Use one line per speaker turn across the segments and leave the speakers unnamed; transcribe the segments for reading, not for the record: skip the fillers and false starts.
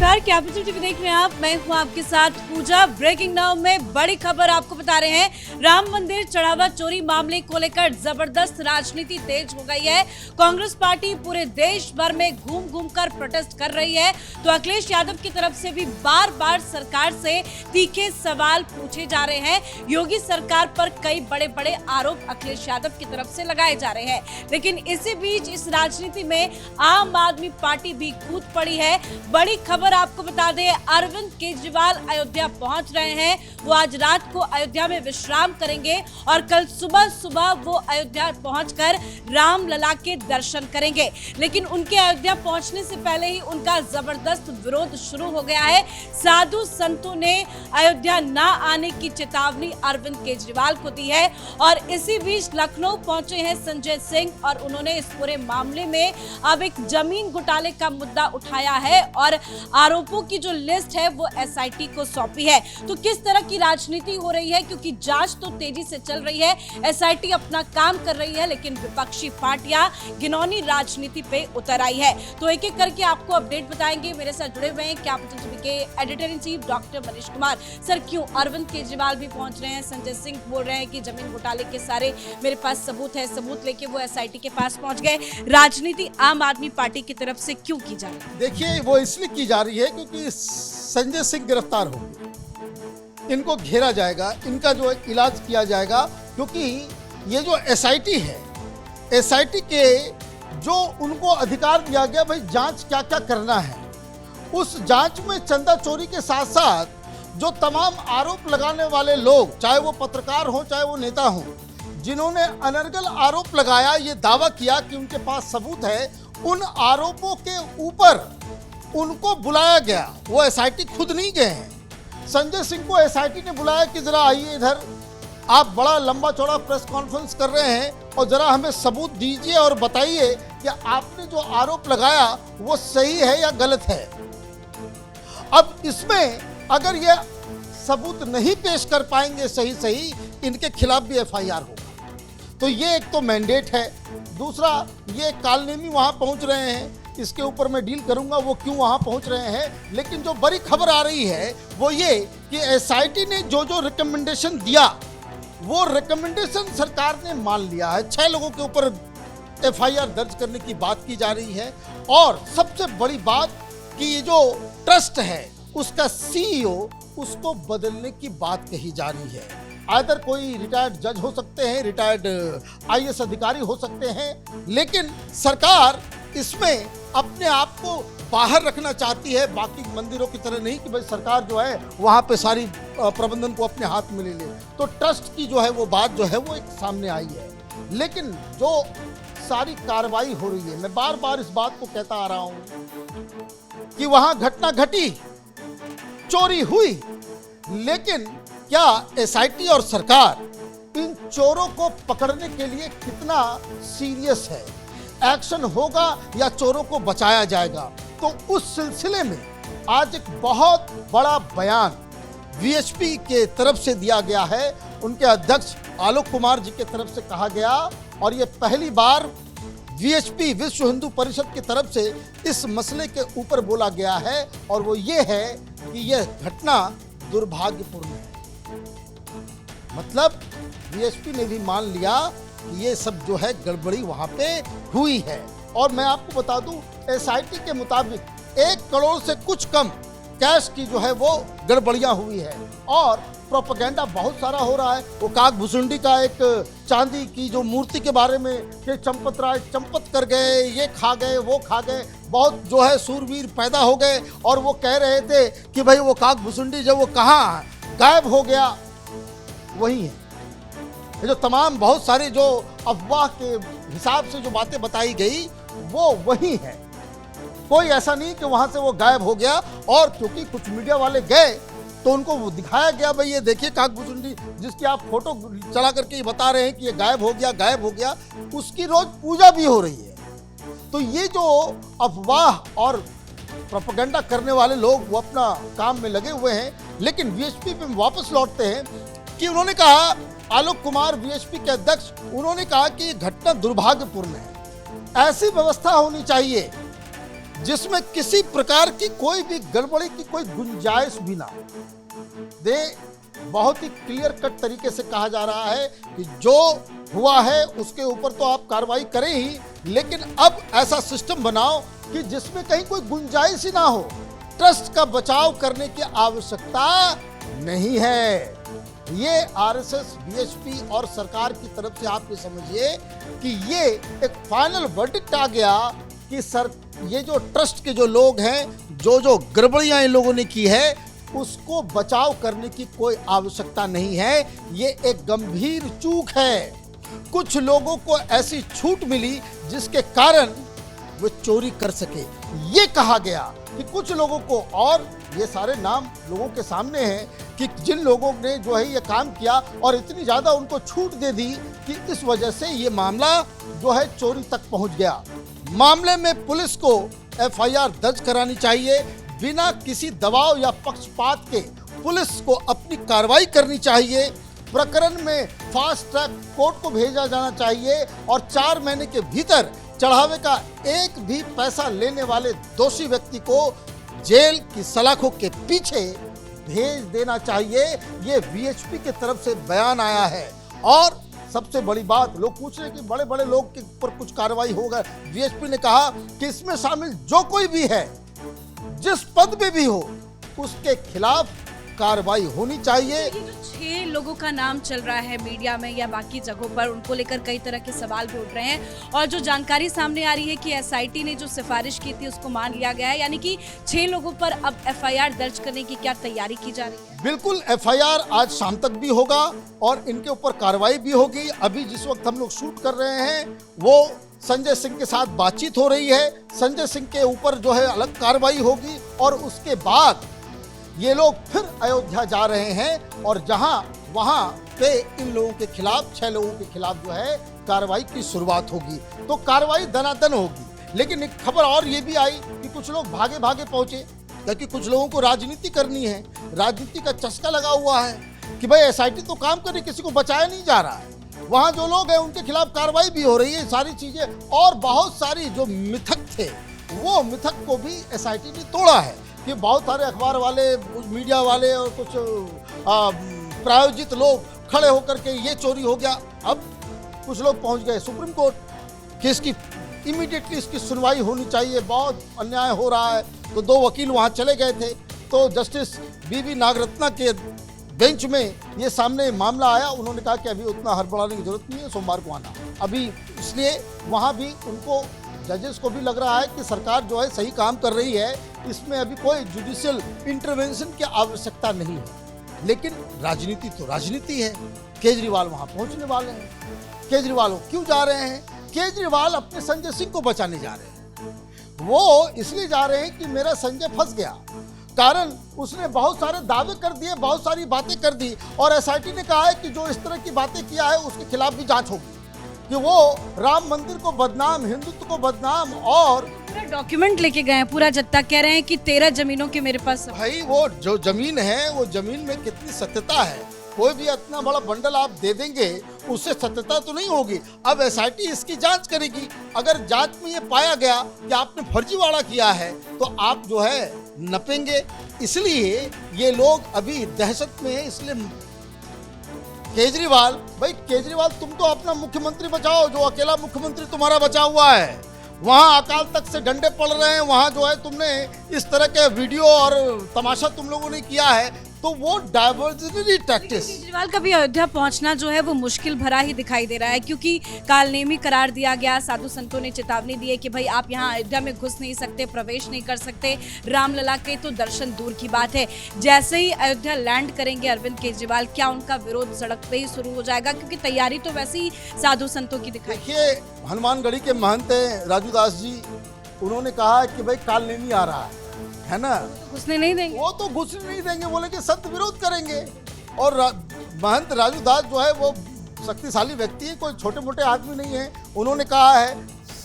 नमस्कार, capital TV देख रहे हैं आप। मैं हूं आपके साथ पूजा। ब्रेकिंग नाउ में बड़ी खबर आपको बता रहे हैं। राम मंदिर चढ़ावा चोरी मामले को लेकर जबरदस्त राजनीति तेज हो गई है। कांग्रेस पार्टी पूरे देश भर में घूम घूम कर प्रोटेस्ट कर रही है, तो अखिलेश यादव की तरफ से भी बार बार सरकार से तीखे सवाल पूछे जा रहे हैं। योगी सरकार पर कई बड़े बड़े आरोप अखिलेश यादव की तरफ से लगाए जा रहे हैं, लेकिन इसी बीच इस राजनीति में आम आदमी पार्टी भी कूद पड़ी है। बड़ी खबर आपको बता दें, अरविंद केजरीवाल अयोध्या पहुंच रहे हैं। वो आज रात को अयोध्या में विश्राम करेंगे और कल सुबह सुबह वो अयोध्या पहुंचकर राम लला के दर्शन करेंगे। लेकिन उनके अयोध्या पहुंचने से पहले ही उनका जबरदस्त विरोध शुरू हो गया है। साधु संतों ने अयोध्या न आने की चेतावनी अरविंद केजरीवाल को दी है और इसी बीच लखनऊ पहुंचे हैं संजय सिंह और उन्होंने इस पूरे मामले में अब एक जमीन घोटाले का मुद्दा उठाया है और आरोपों की जो लिस्ट है वो एसआईटी को सौंपी है। तो किस तरह की राजनीति हो रही है, क्योंकि जांच तो तेजी से चल रही है, एसआईटी अपना काम कर रही है, लेकिन विपक्षी पार्टियां घिनौनी राजनीति पे उतर आई है। तो एक एक करके आपको अपडेट बताएंगे। मेरे साथ जुड़े हुए हैं कैपिटल टीवी के editor in chief doctor Manish Kumar. Sir, क्यों अरविंद केजरीवाल भी पहुंच रहे हैं? संजय सिंह बोल रहे हैं कि जमीन घोटाले के सारे मेरे पास सबूत है, सबूत लेके वो एसआईटी के पास पहुंच गए। राजनीति आम आदमी पार्टी की तरफ से क्यों की जा रही है?
देखिए, वो इसलिए की जा रही है क्योंकि संजय सिंह गिरफ्तार होंगे, इनको घेरा जाएगा, इनका जो इलाज किया जाएगा, क्योंकि ये जो एसआईटी है, एसआईटी के जो उनको अधिकार दिया गया भाई जांच क्या क्या करना है, उस जांच में चंदा चोरी के साथ साथ जो तमाम आरोप लगाने वाले लोग, चाहे वो पत्रकार हो चाहे वो नेता हो, जिन्होंने अनर्गल आरोप लगाया, ये दावा किया कि उनके पास सबूत है, उन आरोपों के ऊपर उनको बुलाया गया। वो एसआईटी खुद नहीं गए हैं। संजय सिंह को एसआईटी ने बुलाया कि जरा आइए इधर, आप बड़ा लंबा चौड़ा प्रेस कॉन्फ्रेंस कर रहे हैं और जरा हमें सबूत दीजिए और बताइए कि आपने जो आरोप लगाया वो सही है या गलत है। अब इसमें अगर ये सबूत नहीं पेश कर पाएंगे सही, इनके खिलाफ भी एफआईआर होगा। तो ये एक तो मैंडेट है। दूसरा, ये कालनेमी वहां पहुंच रहे हैं, इसके ऊपर मैं डील करूंगा वो क्यों वहां पहुंच रहे हैं। लेकिन जो बड़ी खबर आ रही है वो ये कि एसआईटी ने जो जो रिकमेंडेशन दिया, वो रिकमेंडेशन सरकार ने मान लिया है। 6 लोगों के ऊपर एफआईआर दर्ज करने की बात की जा रही है। और सबसे बड़ी बात कि ये जो ट्रस्ट है उसका सीईओ, उसको बदलने की बात कही जा रही है। आइदर कोई रिटायर्ड जज हो सकते हैं, रिटायर्ड आईएएस अधिकारी हो सकते हैं, लेकिन सरकार इसमें अपने आप को बाहर रखना चाहती है, बाकी मंदिरों की तरह नहीं कि भाई सरकार जो है वहाँ पे सारी प्रबंधन को अपने हाथ में ले ले। तो ट्रस्ट की जो है वो बात जो है वो एक सामने आई है। लेकिन जो सारी कार्रवाई हो रही है, मैं बार बार इस बात को कहता आ रहा हूँ कि वहाँ घटना घटी, चोरी हुई, लेकिन क्या एसआईटी और सरकार इन चोरों को पकड़ने के लिए कितना सीरियस है? एक्शन होगा या चोरों को बचाया जाएगा? तो उस सिलसिले में आज एक बहुत बड़ा बयान वीएचपी के तरफ से दिया गया है। उनके अध्यक्ष आलोक कुमार जी के तरफ से कहा गया, और ये पहली बार वीएचपी विश्व हिंदू परिषद की तरफ से इस मसले के ऊपर बोला गया है, और वो ये है कि यह घटना दुर्भाग्यपूर्ण है। मतलब वीएचपी ने भी मान लिया कि ये सब जो है गड़बड़ी वहां पे हुई है। और मैं आपको बता दूं, एसआईटी के मुताबिक 1 करोड़ से कुछ कम कैश की जो है वो गड़बड़ियां हुई है, और प्रोपेगेंडा बहुत सारा हो रहा है। वो काग भुसुंडी का एक चांदी की जो मूर्ति के बारे में कि चंपत राय चंपत कर गए, ये खा गए, वो खा गए, बहुत जो है सूरवीर पैदा हो गए, और वो कह रहे थे कि भाई वो काग भुसुंडी जब वो कहाँ गायब हो गया, वही है। ये जो तमाम बहुत सारी जो अफवाह के हिसाब से जो बातें बताई गई वो वही है। कोई ऐसा नहीं कि वहां से वो गायब हो गया। और क्योंकि कुछ मीडिया वाले गए तो उनको वो दिखाया गया, भाई ये देखिए काग भुसुंडी जिसकी आप फोटो चला करके बता रहे हैं कि ये गायब हो गया, उसकी रोज पूजा भी हो रही है। तो ये जो अफवाह और प्रोपेगेंडा करने वाले लोग वो अपना काम में लगे हुए हैं। लेकिन वीएचपी पे वापस लौटते हैं कि उन्होंने कहा, आलोक कुमार वीएचपी के अध्यक्ष, उन्होंने कहा कि घटना दुर्भाग्यपूर्ण है। ऐसी व्यवस्था होनी चाहिए जिसमें किसी प्रकार की कोई भी गड़बड़ी की कोई गुंजाइश भी ना हो। बहुत ही क्लियर कट तरीके से कहा जा रहा है कि जो हुआ है उसके ऊपर तो आप कार्रवाई करें ही, लेकिन अब ऐसा सिस्टम बनाओ कि जिसमें कहीं कोई गुंजाइश ही ना हो। ट्रस्ट का बचाव करने की आवश्यकता नहीं है। ये आरएसएस, बीएचपी और सरकार की तरफ से आप ये समझिए कि ये एक फाइनल वर्डिक्ट आ गया कि ये जो ट्रस्ट के जो लोग हैं, जो गड़बड़ियां इन लोगों ने की है, उसको बचाव करने की कोई आवश्यकता नहीं है। ये एक गंभीर चूक है। कुछ लोगों को ऐसी छूट मिली जिसके कारण वो चोरी कर सके। ये कहा गया कि कुछ लोगों को, और ये सारे नाम लोगों के सामने हैं कि जिन लोगों ने जो है ये काम किया और इतनी ज़्यादा उनको छूट दे दी कि इस वजह से ये मामला जो है चोरी तक पहुंच गया। मामले में पुलिस को एफआईआर दर्ज करानी चाहिए। बिना किसी दबाव या पक्षपात के पुलिस को अपनी कार्रवाई करनी चाहिए। प्रकरण में फास्ट ट्रैक कोर्ट को भेजा जाना चाहिए और 4 महीने के भीतर चढ़ावे का एक भी पैसा लेने वाले दोषी व्यक्ति को जेल की सलाखों के पीछे भेज देना चाहिए। ये वीएचपी की तरफ से बयान आया है। और सबसे बड़ी बात, लोग पूछ रहे हैं कि बड़े बड़े लोग के ऊपर कुछ कार्रवाई होगा। वीएचपी ने कहा कि इसमें शामिल जो कोई भी है, जिस पद पे भी हो, उसके खिलाफ कार्रवाई होनी चाहिए।
ये जो 6 लोगों का नाम चल रहा है मीडिया में या बाकी जगहों पर, उनको लेकर कई तरह के सवाल भी उठ रहे हैं और जो जानकारी सामने आ रही है कि एसआईटी ने जो सिफारिश की थी उसको मान लिया गया है, यानी कि 6 लोगों पर अब एफआईआर दर्ज करने की क्या तैयारी की जा रही है?
बिल्कुल, एफआईआर आज शाम तक भी होगा और इनके ऊपर कार्रवाई भी होगी। अभी जिस वक्त हम लोग शूट कर रहे हैं वो संजय सिंह के साथ बातचीत हो रही है। संजय सिंह के ऊपर जो है अलग कार्रवाई होगी और उसके बाद ये लोग फिर अयोध्या जा रहे हैं और वहां पे इन लोगों के खिलाफ, 6 लोगों के खिलाफ जो है कार्रवाई की शुरुआत होगी। तो कार्रवाई दनादन होगी। लेकिन एक खबर और ये भी आई कि कुछ लोग भागे भागे पहुंचे, क्योंकि कुछ लोगों को राजनीति करनी है। राजनीति का चस्का लगा हुआ है कि भाई एसआईटी तो काम कर रही, किसी को बचाया नहीं जा रहा है। वहाँ जो लोग हैं उनके खिलाफ कार्रवाई भी हो रही है। सारी चीजें और बहुत सारी जो मिथक थे, वो मिथक को भी एसआईटी ने तोड़ा है कि बहुत सारे अखबार वाले, कुछ मीडिया वाले और कुछ प्रायोजित लोग खड़े होकर के ये चोरी हो गया। अब कुछ लोग पहुंच गए सुप्रीम कोर्ट कि इसकी इमीडिएटली इसकी सुनवाई होनी चाहिए, बहुत अन्याय हो रहा है। तो 2 वकील वहां चले गए थे। तो जस्टिस बीवी नागरत्ना के बेंच में ये सामने मामला आया। उन्होंने कहा कि अभी उतना हड़बड़ाने की जरूरत नहीं है, सोमवार को आना। अभी इसलिए वहाँ भी उनको, जजेस को भी लग रहा है कि सरकार जो है सही काम कर रही है, इसमें अभी कोई जुडिशियल इंटरवेंशन की आवश्यकता नहीं है। लेकिन राजनीति तो राजनीति है। केजरीवाल वहाँ पहुँचने वाले हैं। केजरीवाल क्यों जा रहे हैं? केजरीवाल अपने संजय सिंह को बचाने जा रहे हैं। वो इसलिए जा रहे हैं कि मेरा संजय फंस गया, कारण उसने बहुत सारे दावे कर दिए, बहुत सारी बातें कर दी और एसआईटी ने कहा है कि जो इस तरह की बातें किया है उसके खिलाफ भी जांच होगी कि वो राम मंदिर को बदनाम, हिंदुत्व को बदनाम, और
पूरा डॉक्यूमेंट लेके गए हैं। पूरा जत्था कह रहे हैं कि 13 जमीनों के मेरे पास।
भाई वो जो जमीन है, वो जमीन में कितनी सत्यता है? कोई भी इतना बड़ा बंडल आप दे देंगे, उससे सत्यता तो नहीं होगी। अब एसआईटी इसकी जांच करेगी। अगर जांच में ये पाया गया कि आपने फर्जीवाड़ा किया है तो आप जो है नपेंगे। इसलिए ये लोग अभी दहशत में है। इसलिए केजरीवाल, भाई केजरीवाल तुम तो अपना मुख्यमंत्री बचाओ, जो अकेला मुख्यमंत्री तुम्हारा बचा हुआ है। वहाँ अकाल तख्त से डंडे पड़ रहे हैं, वहाँ जो है तुमने इस तरह के वीडियो और तमाशा तुम लोगों ने किया है, तो वो डाइवर्जनरी टैक्टिस।
केजरीवाल का भी अयोध्या पहुंचना जो है वो मुश्किल भरा ही दिखाई दे रहा है, क्योंकि कालनेमी करार दिया गया। साधु संतों ने चेतावनी दी है कि भाई आप यहाँ अयोध्या में घुस नहीं सकते, प्रवेश नहीं कर सकते। रामलला के तो दर्शन दूर की बात है। जैसे ही अयोध्या लैंड करेंगे अरविंद केजरीवाल, क्या उनका विरोध सड़क पे ही शुरू हो जाएगा? क्योंकि तैयारी तो वैसे ही साधु संतों की दिखाई।
देखिए, हनुमानगढ़ी के महंत राजू दास जी, उन्होंने कहा कि भाई कालनेमी आ रहा है ना,
घुसने नहीं देंगे।
वो तो घुसने नहीं देंगे, बोले कि सख्त विरोध करेंगे। और महंत राजू दास जो है वो शक्तिशाली व्यक्ति है, कोई छोटे मोटे आदमी नहीं है। उन्होंने कहा है,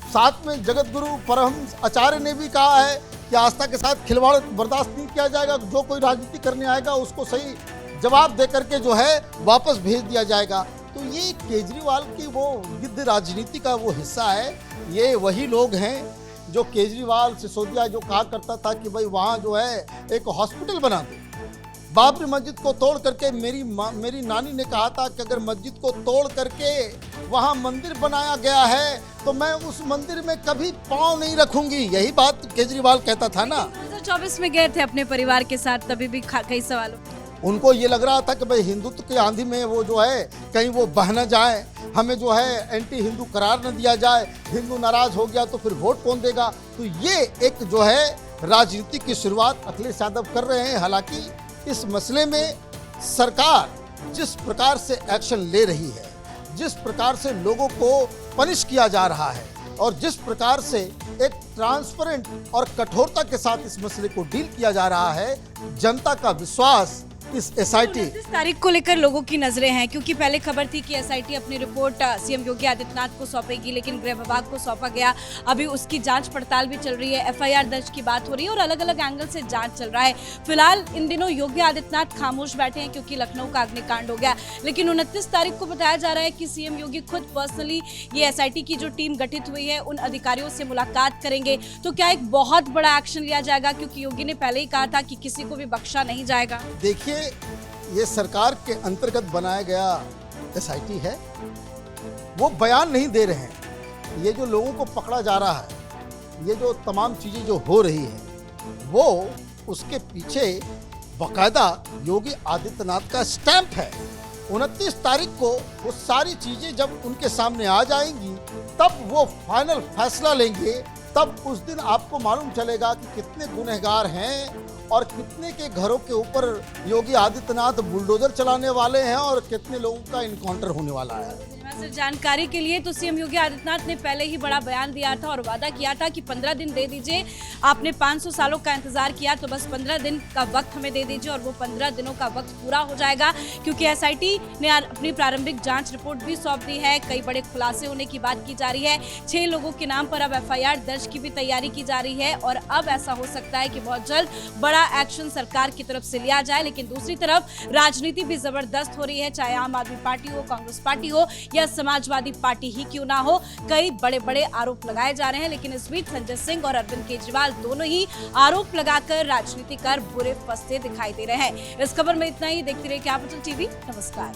साथ में जगत गुरु परमहंस आचार्य ने भी कहा है कि आस्था के साथ खिलवाड़ बर्दाश्त नहीं किया जाएगा। जो कोई राजनीति करने आएगा उसको सही जवाब दे करके जो है वापस भेज दिया जाएगा। तो ये केजरीवाल की वो गिद्ध राजनीति का वो हिस्सा है। ये वही लोग हैं, जो केजरीवाल सिसोदिया जो कहा करता था कि भाई वहाँ जो है एक हॉस्पिटल बना दो। बाबरी मस्जिद को तोड़ करके मेरी नानी ने कहा था कि अगर मस्जिद को तोड़ करके वहाँ मंदिर बनाया गया है तो मैं उस मंदिर में कभी पाँव नहीं रखूंगी। यही बात केजरीवाल कहता था ना।
2024 में गए थे अपने परिवार के साथ, तभी भी कई सवालों।
उनको ये लग रहा था कि भाई हिंदुत्व की आंधी में वो जो है कहीं वो बह न जाए, हमें जो है एंटी हिंदू करार न दिया जाए, हिंदू नाराज हो गया तो फिर वोट कौन देगा। तो ये एक जो है राजनीति की शुरुआत अखिलेश यादव कर रहे हैं। हालांकि इस मसले में सरकार जिस प्रकार से एक्शन ले रही है, जिस प्रकार से लोगों को पनिश किया जा रहा है और जिस प्रकार से एक ट्रांसपेरेंट और कठोरता के साथ इस मसले को डील किया जा रहा है, जनता का विश्वास इस एसआईटी
29 तारीख को लेकर लोगों की नजरें हैं, क्योंकि पहले खबर थी कि एसआईटी अपनी रिपोर्ट सीएम योगी आदित्यनाथ को सौंपेगी, लेकिन गृह विभाग को सौंपा गया। अभी उसकी जांच पड़ताल भी चल रही है, एफआईआर दर्ज की बात हो रही है और अलग अलग एंगल से जांच चल रहा है। फिलहाल इन दिनों योगी आदित्यनाथ खामोश बैठे हैं क्योंकि लखनऊ का अग्निकांड हो गया, लेकिन 29 तारीख को बताया जा रहा है कि सीएम योगी खुद पर्सनली ये एसआईटी की जो टीम गठित हुई है उन अधिकारियों से मुलाकात करेंगे। तो क्या एक बहुत बड़ा एक्शन लिया जाएगा, क्योंकि योगी ने पहले ही कहा था कि किसी को भी बख्शा नहीं जाएगा।
देखिए, ये सरकार के अंतर्गत बनाया गया एसआईटी है, वो बयान नहीं दे रहे हैं। ये जो लोगों को पकड़ा जा रहा है, ये जो तमाम चीज़ें जो हो रही है, वो उसके पीछे बाकायदा योगी आदित्यनाथ का स्टैंप है। 29 तारीख को वो सारी चीज़ें जब उनके सामने आ जाएंगी तब वो फाइनल फैसला लेंगे। तब उस दिन आपको मालूम चलेगा कि कितने गुनहगार हैं और कितने के घरों के ऊपर योगी आदित्यनाथ बुलडोजर चलाने वाले हैं और कितने लोगों का इनकाउंटर होने वाला है।
सिर्फ जानकारी के लिए तो सीएम योगी आदित्यनाथ ने पहले ही बड़ा बयान दिया था और वादा किया था कि 15 दिन दे दीजिए, आपने 500 सालों का इंतजार किया तो बस 15 दिन का वक्त हमें दे दीजिए, और वो 15 दिनों का वक्त पूरा हो जाएगा, क्योंकि एसआईटी ने अपनी प्रारंभिक जांच रिपोर्ट भी सौंप दी है। कई बड़े खुलासे होने की बात की जा रही है। 6 लोगों के नाम पर अब एफआईआर दर्ज की भी तैयारी की जा रही है और अब ऐसा हो सकता है कि बहुत जल्द बड़ा एक्शन सरकार की तरफ से लिया जाए। लेकिन दूसरी तरफ राजनीति भी जबरदस्त हो रही है, चाहे आम आदमी पार्टी हो, कांग्रेस पार्टी हो या समाजवादी पार्टी ही क्यों ना हो। कई बड़े बड़े आरोप लगाए जा रहे हैं, लेकिन इस बीच संजय सिंह और अरविंद केजरीवाल दोनों ही आरोप लगाकर राजनीति कर बुरे फंसते दिखाई दे रहे हैं। इस खबर में इतना ही। देखते रहिए कैपिटल टीवी। नमस्कार।